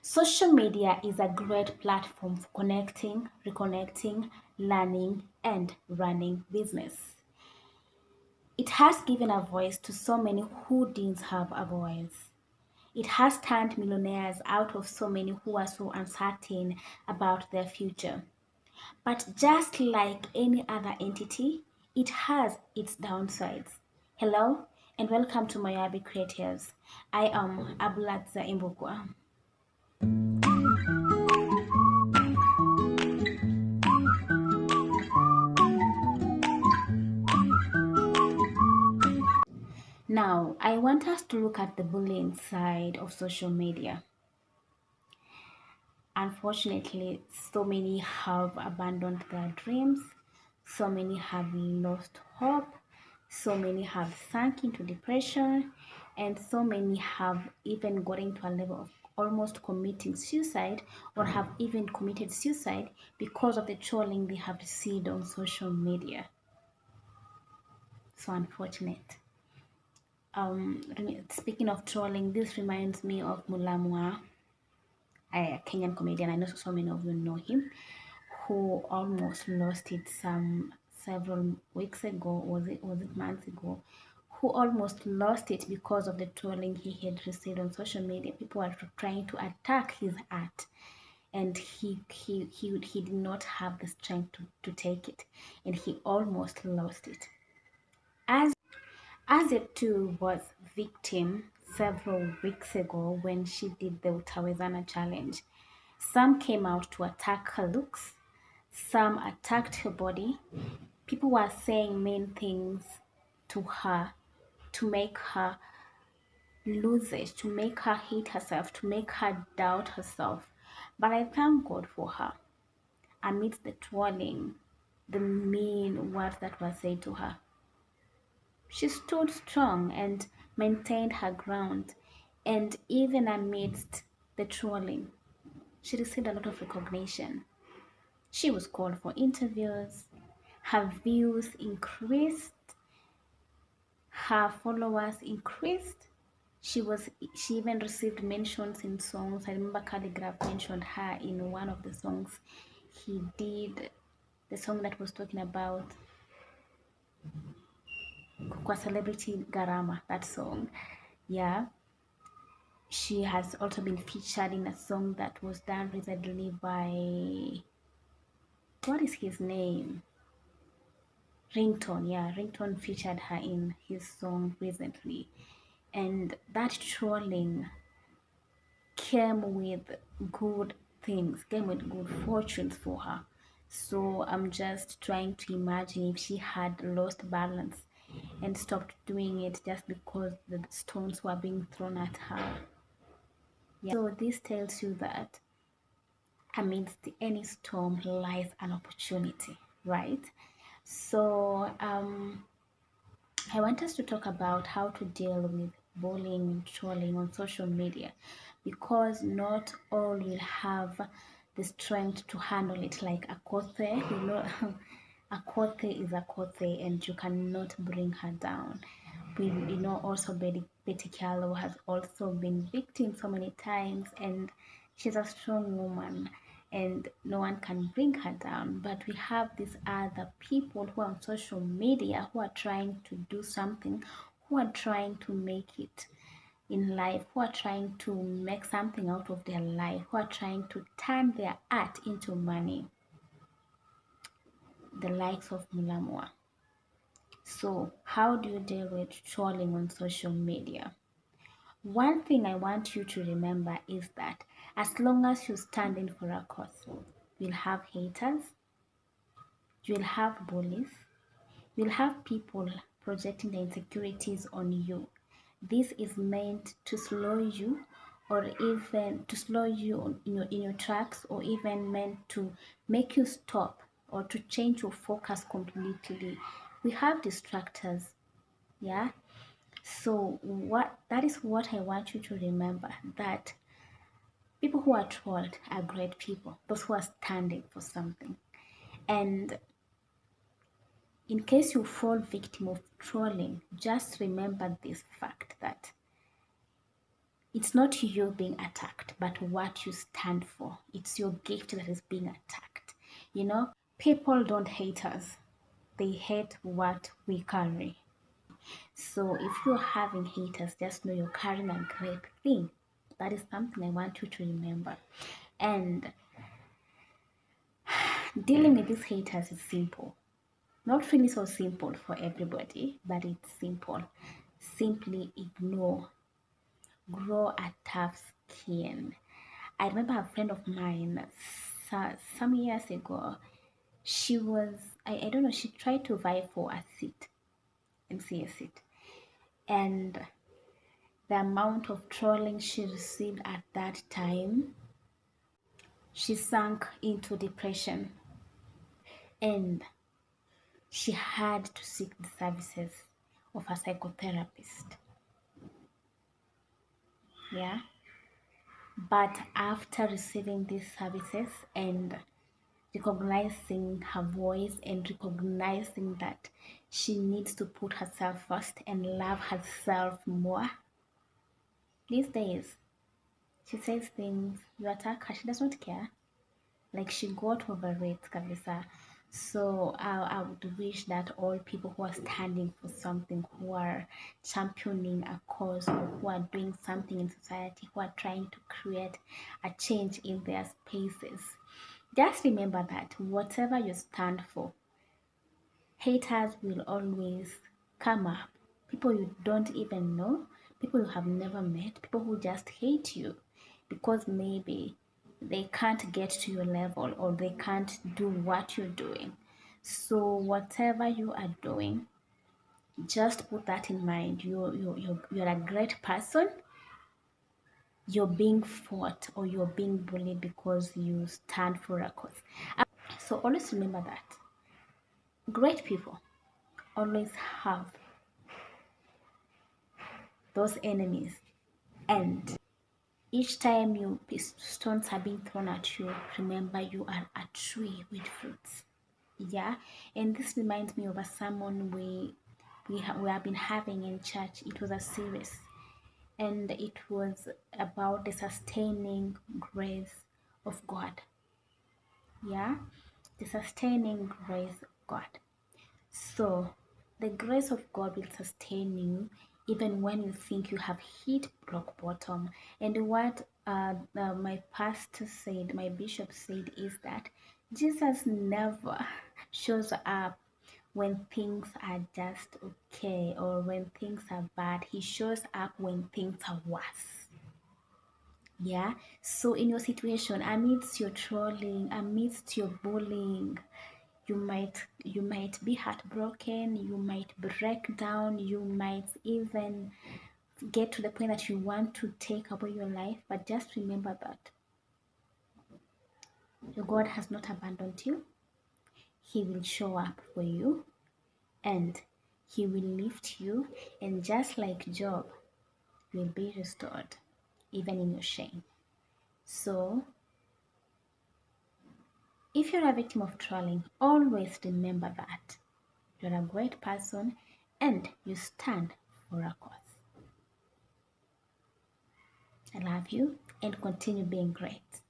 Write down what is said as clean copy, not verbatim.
Social media is a great platform for connecting, reconnecting, learning, and running business. It has given a voice to so many who didn't have a voice. It has turned millionaires out of so many who are so uncertain about their future. But just like any other entity, it has its downsides. Hello and welcome to Moyabi Creatives. I am Abulatza Imbukwa. Now, I want us to look at the bullying side of social media. Unfortunately, so many have abandoned their dreams, so many have lost hope, so many have sunk into depression, and so many have even gotten to a level of almost committing suicide or have even committed suicide because of the trolling they have received on social media. So unfortunate. Speaking of trolling, this reminds me of Mulamwa, a Kenyan comedian. I know so many of you know him, who almost lost it some several weeks ago. Was it months ago? Who almost lost it because of the trolling he had received on social media. People were trying to attack his art, and he did not have the strength to take it, and he almost lost it. As it too was victim several weeks ago when she did the Utawezana challenge. Some came out to attack her looks, some attacked her body. People were saying mean things to her to make her lose it, to make her hate herself, to make her doubt herself. But I thank God for her. Amidst the trolling, the mean words that were said to her, she stood strong and maintained her ground, and even amidst the trolling, she received a lot of recognition. She was called for interviews, her views increased, her followers increased. She even received mentions in songs. I remember Calligraph mentioned her in one of the songs he did, the song that was talking about Kwa Celebrity Garama, that song. Yeah. She has also been featured in a song that was done recently by, what is his name? Ringtone. Yeah, Ringtone featured her in his song recently. And that trolling came with good things, came with good fortunes for her. So I'm just trying to imagine if she had lost balance and stopped doing it just because the stones were being thrown at her. Yeah. So this tells you that amidst any storm lies an opportunity, right? So I want us to talk about how to deal with bullying and trolling on social media, because not all will have the strength to handle it like a Kothe. You know, a Kothe is a Kothe and you cannot bring her down. Also Betty Callow has also been victim so many times, and she's a strong woman and no one can bring her down. But we have these other people who are on social media who are trying to do something, who are trying to make it in life, who are trying to make something out of their life, who are trying to turn their art into money, the likes of Mulamwa. So, how do you deal with trolling on social media? One thing I want you to remember is that as long as you're standing for a cause, you'll have haters, you'll have bullies, you'll have people projecting their insecurities on you. This is meant to slow you, or even to slow you in your tracks, or even meant to make you stop or to change your focus completely. We have distractors, yeah. So what that is what I want you to remember, that people who are trolled are great people, those who are standing for something. And in case you fall victim of trolling, just remember this fact, that It's not you being attacked, but what you stand for. It's your gift that is being attacked. You know, people don't hate us, they hate what we carry. So if you're having haters, just know you're carrying a great thing. That is something I want you to remember. And dealing with these haters is simple. Not really so simple for everybody, but it's simple. Simply ignore, grow a tough skin. I remember a friend of mine some years ago. She was, I don't know, she tried to vie for a seat, MCA seat. And the amount of trolling she received at that time, she sank into depression and she had to seek the services of a psychotherapist. Yeah. But after receiving these services and recognizing her voice and recognizing that she needs to put herself first and love herself more, these days she says things, you attack her, she does not care. Like she got over it, kabisa. So I would wish that all people who are standing for something, who are championing a cause, or who are doing something in society, who are trying to create a change in their spaces, just remember that whatever you stand for, haters will always come up. People you don't even know, people you have never met, people who just hate you because maybe they can't get to your level or they can't do what you're doing. So whatever you are doing, just put that in mind. You're a great person. You're being fought or you're being bullied because you stand for a cause. So always remember that great people always have those enemies, and each time stones are being thrown at you, remember you are a tree with fruits. Yeah, and this reminds me of a sermon we have been having in church. It was a series, and it was about the sustaining grace of God. Yeah, the sustaining grace of God. So, the grace of God will sustain you even when you think you have hit rock bottom. And what my pastor said, my bishop said, is that Jesus never shows up when things are just okay or when things are bad. He shows up when things are worse. Yeah. So, in your situation, amidst your trolling, amidst your bullying, you might be heartbroken, you might break down, you might even get to the point that you want to take away your life, but just remember that your God has not abandoned you. He will show up for you and he will lift you, and just like Job, you will be restored even in your shame. So if you're a victim of trolling, always remember that you're a great person and you stand for a cause. I love you and continue being great.